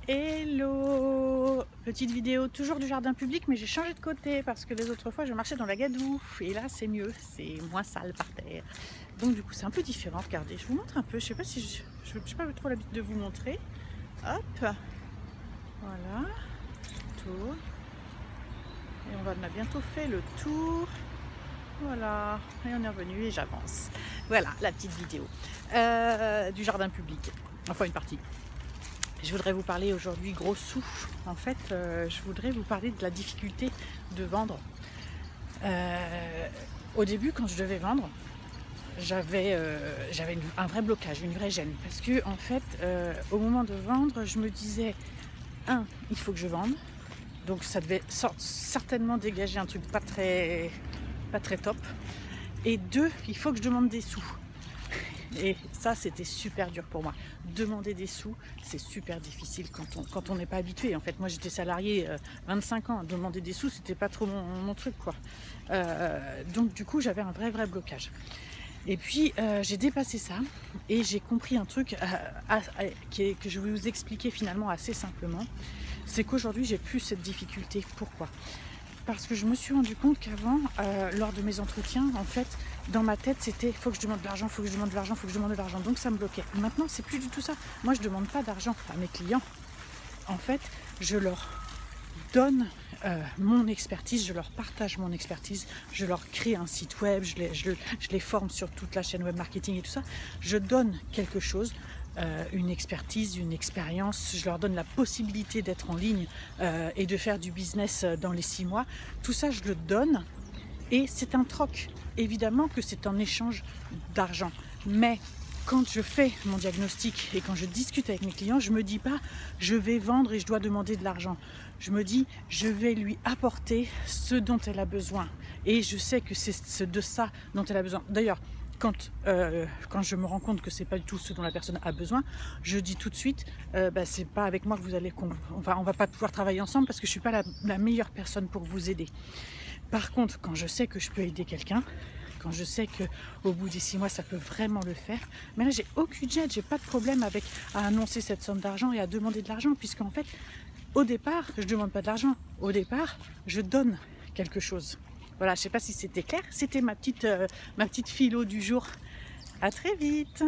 Hello! Petite vidéo toujours du jardin public, mais j'ai changé de côté parce que les autres fois je marchais dans la gadoue et là c'est mieux, c'est moins sale par terre. Donc du coup c'est un peu différent. Regardez, je vous montre un peu, je sais pas si je n'ai pas trop l'habitude de vous montrer. Hop, voilà, tour. Et on a bientôt fait le tour. Voilà, et on est revenu et j'avance. Voilà la petite vidéo du jardin public, enfin une partie. Je voudrais vous parler aujourd'hui gros sous. En fait, je voudrais vous parler de la difficulté de vendre. Au début, quand je devais vendre, j'avais un vrai blocage, une vraie gêne. Parce que, en fait, au moment de vendre, je me disais, il faut que je vende. Donc ça devait certainement dégager un truc pas très top. Et 2, il faut que je demande des sous. Et ça, c'était super dur pour moi. Demander des sous, c'est super difficile quand on n'est pas habitué. En fait, moi, j'étais salariée 25 ans. Demander des sous, c'était pas trop mon truc, quoi. Donc, du coup, j'avais un vrai blocage. Et puis, j'ai dépassé ça et j'ai compris un truc que je vais vous expliquer finalement assez simplement. C'est qu'aujourd'hui, j'ai plus cette difficulté. Pourquoi ? Parce que je me suis rendu compte qu'avant, lors de mes entretiens, en fait, dans ma tête, c'était faut que je demande de l'argent, faut que je demande de l'argent, faut que je demande de l'argent. Donc ça me bloquait. Maintenant, c'est plus du tout ça. Moi, je ne demande pas d'argent à mes clients. En fait, je leur donne mon expertise, je leur partage mon expertise, je leur crée un site web, je les forme sur toute la chaîne web marketing et tout ça. Je donne quelque chose. Une expertise, une expérience, je leur donne la possibilité d'être en ligne et de faire du business dans les 6 mois. Tout ça, je le donne et c'est un troc. Évidemment que c'est en échange d'argent. Mais quand je fais mon diagnostic et quand je discute avec mes clients, je ne me dis pas je vais vendre et je dois demander de l'argent. Je me dis je vais lui apporter ce dont elle a besoin. Et je sais que c'est de ça dont elle a besoin. D'ailleurs, quand je me rends compte que c'est pas du tout ce dont la personne a besoin, je dis tout de suite, c'est pas avec moi que vous allez, on va pas pouvoir travailler ensemble parce que je suis pas la meilleure personne pour vous aider. Par contre, quand je sais que je peux aider quelqu'un, quand je sais qu'au bout des 6 mois ça peut vraiment le faire, mais là j'ai aucune gêne, j'ai pas de problème à annoncer cette somme d'argent et à demander de l'argent, puisqu'en fait, au départ, je demande pas de l'argent. Au départ, je donne quelque chose. Voilà, je ne sais pas si c'était clair, c'était ma petite philo du jour. À très vite.